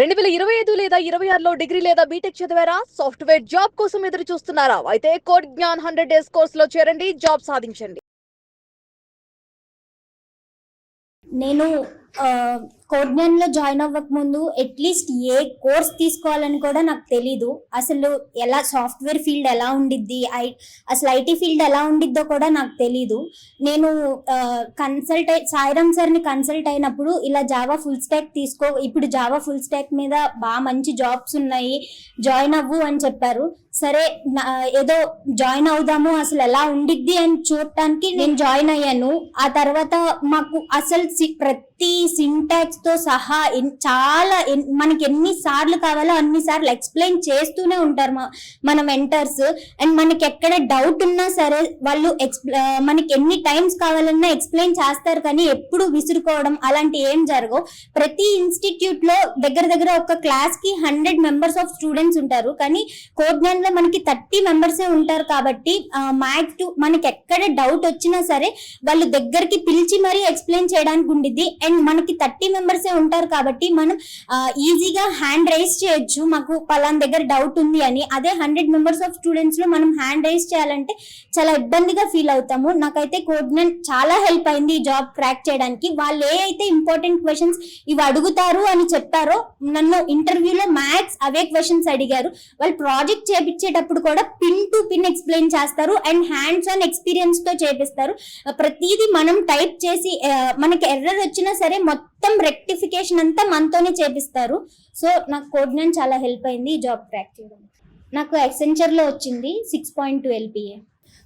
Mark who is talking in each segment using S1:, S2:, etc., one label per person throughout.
S1: 2025 లేదా 26లో డిగ్రీ లేదా బీటెక్ చదివారా? సాఫ్ట్‌వేర్ జాబ్ కోసం ఎదురు చూస్తున్నారా? అయితే కోడ్ జ్ఞాన్ 100 డేస్ కోర్సులో చేరండి, జాబ్ సాధించండి.
S2: నేను కోడ్‌జ్ఞాన్‌లో జాయిన్ అవ్వకముందు అట్‌లీస్ట్ ఏ కోర్స్ తీసుకోవాలని కూడా నాకు తెలీదు. అసలు ఎలా సాఫ్ట్‌వేర్ ఫీల్డ్ ఎలా ఉండిద్ది, అసలు ఐటీ ఫీల్డ్ ఎలా ఉండిద్దో కూడా నాకు తెలీదు. నేను సాయిరామ్ సార్‌ని కన్సల్ట్ అయినప్పుడు ఇలా జావా ఫుల్ స్టాక్ తీసుకో, ఇప్పుడు జావా ఫుల్ స్టాక్ మీద మంచి జాబ్స్ ఉన్నాయి, జాయిన్ అవ్వు అని చెప్పారు. సరే ఏదో జాయిన్ అవుదాము, అసలు ఎలా ఉండిద్ది అని చూడటానికి నేను జాయిన్ అయ్యాను. ఆ తర్వాత మాకు అసలు ప్రతి సింటాక్స్ తో సహా చాలా మనకి ఎన్ని సార్లు కావాలో అన్ని సార్లు ఎక్స్ప్లెయిన్ చేస్తూనే ఉంటారు మన మెంటర్స్. అండ్ మనకి ఎక్కడ డౌట్ ఉన్నా సరే వాళ్ళు మనకి ఎన్ని టైమ్స్ కావాలన్నా ఎక్స్ప్లెయిన్ చేస్తారు, కానీ ఎప్పుడు విసురుకోవడం అలాంటి ఏం జరగవు. ప్రతి ఇన్స్టిట్యూట్ లో దగ్గర ఒక క్లాస్ కి 100 మెంబర్స్ ఆఫ్ స్టూడెంట్స్ ఉంటారు, కానీ కోడ్‌జ్ఞాన్ లో మనకి 30 మెంబర్సే ఉంటారు. కాబట్టి మనకి ఎక్కడ డౌట్ వచ్చినా సరే వాళ్ళు దగ్గరికి పిలిచి మరీ ఎక్స్ప్లెయిన్ చేయడానికి ఉండిద్ది. అండ్ మనకి 30 మెంబర్సే ఉంటారు కాబట్టి మనం ఈజీగా హ్యాండ్ రైజ్ చేయొచ్చు, మాకు పలానా దగ్గర డౌట్ ఉంది అని. అదే 100 మెంబర్స్ ఆఫ్ స్టూడెంట్స్ లో మనం హ్యాండ్ రైజ్ చేయాలంటే చాలా ఇబ్బందిగా ఫీల్ అవుతాము. నాకైతే కోడ్‌జ్ఞాన్ చాలా హెల్ప్ అయింది ఈ జాబ్ క్రాక్ చేయడానికి. వాళ్ళు ఏ అయితే ఇంపార్టెంట్ క్వశ్చన్స్ ఇవి అడుగుతారు అని చెప్పారో, నన్ను ఇంటర్వ్యూలో మ్యాథ్స్ అవే క్వశ్చన్స్ అడిగారు. వాళ్ళు ప్రాజెక్ట్ చేపించేటప్పుడు కూడా పిన్ టు పిన్ ఎక్స్ప్లెయిన్ చేస్తారు అండ్ హ్యాండ్స్ ఆన్ ఎక్స్పీరియన్స్ తో చేపిస్తారు. ప్రతిదీ మనం టైప్ చేసి మనకి ఎర్రర్ వచ్చినా సరే మొత్తం రెక్టిఫికేషన్ అంతా మనతోనే చేపిస్తారు. సో నాకు కోడ్‌జ్ఞాన్ చాలా హెల్ప్ అయింది ఈ జాబ్ క్రాక్ చేయడం. నాకు ఎక్సెంచర్ లో వచ్చింది 6.2 LPA.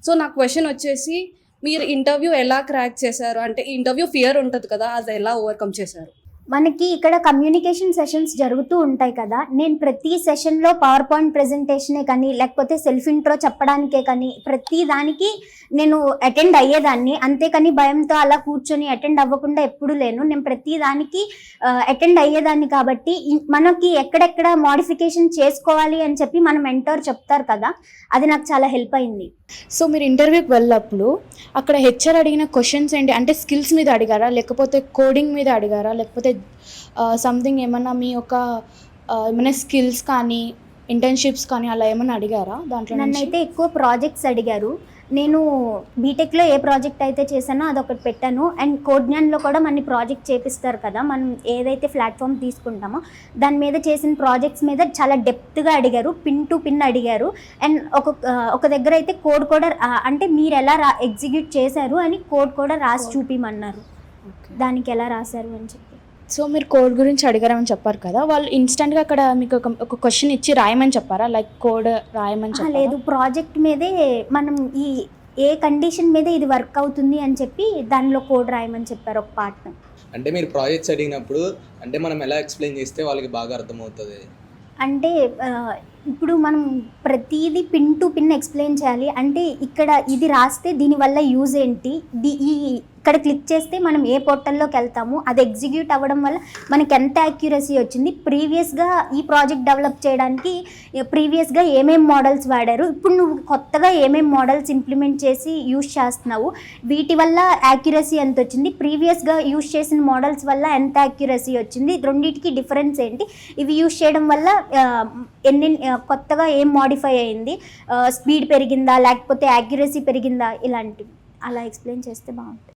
S3: సో నా క్వశ్చన్ వచ్చేసి, మీరు ఇంటర్వ్యూ ఎలా క్రాక్ చేశారు? అంటే ఇంటర్వ్యూ ఫియర్ ఉంటుంది కదా, అది ఎలా ఓవర్కమ్ చేశారు?
S2: మనకి ఇక్కడ కమ్యూనికేషన్ సెషన్స్ జరుగుతూ ఉంటాయి కదా. నేను ప్రతి సెషన్లో పవర్ పాయింట్ ప్రెజెంటేషనే కానీ, లేకపోతే సెల్ఫ్ ఇంట్రో చెప్పడానికే కానీ, ప్రతి దానికి నేను అటెండ్ అయ్యేదాన్ని. అంతేకాని భయంతో అలా కూర్చొని అటెండ్ అవ్వకుండా ఎప్పుడు లేను. నేను ప్రతి దానికి అటెండ్ అయ్యేదాన్ని. కాబట్టి మనకి ఎక్కడెక్కడ మోడిఫికేషన్ చేసుకోవాలి అని చెప్పి మన మెంటర్ చెప్తారు కదా, అది నాకు చాలా హెల్ప్ అయింది.
S4: సో మీరు ఇంటర్వ్యూకి వెళ్ళినప్పుడు అక్కడ హెచ్ఆర్ అడిగిన క్వశ్చన్స్ ఏంటి? అంటే స్కిల్స్ మీద అడిగారా, లేకపోతే కోడింగ్ మీద అడిగారా, లేకపోతే సంథింగ్ ఏమన్నా మీ యొక్క ఏమైనా స్కిల్స్ కానీ ఇంటర్న్షిప్స్ కానీ అలా ఏమైనా అడిగారా? దాంట్లో
S2: నన్నైతే ఎక్కువ ప్రాజెక్ట్స్ అడిగారు. నేను బీటెక్లో ఏ ప్రాజెక్ట్ అయితే చేశానో అదొకటి పెట్టాను. అండ్ కోడ్‌జ్ఞాన్లో కూడా మన ప్రాజెక్ట్ చేపిస్తారు కదా, మనం ఏదైతే ప్లాట్ఫామ్ తీసుకుంటామో దాని మీద చేసిన ప్రాజెక్ట్స్ మీద చాలా డెప్త్గా అడిగారు, పిన్ టు పిన్ అడిగారు. అండ్ ఒక దగ్గర అయితే కోడ్ కూడా అంటే మీరు ఎలా ఎగ్జిక్యూట్ చేశారు అని కోడ్ కూడా రాసి చూపిమన్నారు, దానికి ఎలా రాశారు అని చెప్పి.
S4: సో మీరు కోడ్ గురించి అడిగారని చెప్పారు కదా, వాళ్ళు ఇన్స్టెంట్గా అక్కడ మీకు ఒక క్వశ్చన్ ఇచ్చి రాయమని చెప్పారా? లైక్ కోడ్ రాయమని చెప్పారా?
S2: లేదు, ప్రాజెక్ట్ మీదే మనం ఏ కండిషన్ మీద ఇది వర్క్ అవుతుంది అని చెప్పి దానిలో కోడ్ రాయమని చెప్పారు ఒక పార్ట్.
S5: అంటే మీరు ప్రాజెక్ట్స్ అడిగినప్పుడు అంటే మనం ఎలా ఎక్స్ప్లెయిన్ చేస్తే వాళ్ళకి బాగా అర్థమవుతుంది?
S2: అంటే ఇప్పుడు మనం ప్రతిదీ పిన్ టు పిన్ ఎక్స్ప్లెయిన్ చేయాలి. అంటే ఇక్కడ ఇది రాస్తే దీనివల్ల యూజ్ ఏంటి, ఇక్కడ క్లిక్ చేస్తే మనం ఏ పోర్టల్లోకి వెళ్తాము, అది ఎగ్జిక్యూట్ అవ్వడం వల్ల మనకి ఎంత యాక్యురసీ వచ్చింది, ప్రీవియస్గా ఈ ప్రాజెక్ట్ డెవలప్ చేయడానికి ప్రీవియస్గా ఏమేం మోడల్స్ వాడారు, ఇప్పుడు నువ్వు కొత్తగా ఏమేం మోడల్స్ ఇంప్లిమెంట్ చేసి యూజ్ చేస్తున్నావు, వీటి వల్ల యాక్యురసీ ఎంత వచ్చింది, ప్రీవియస్గా యూజ్ చేసిన మోడల్స్ వల్ల ఎంత యాక్యురసీ వచ్చింది, రెండింటికి డిఫరెన్స్ ఏంటి, ఇవి యూజ్ చేయడం వల్ల కొత్తగా ఏం మోడిఫై అయింది, స్పీడ్ పెరిగిందా లేకపోతే యాక్యురసీ పెరిగిందా, ఇలాంటివి అలా ఎక్స్ప్లెయిన్ చేస్తే బాగుంటుంది.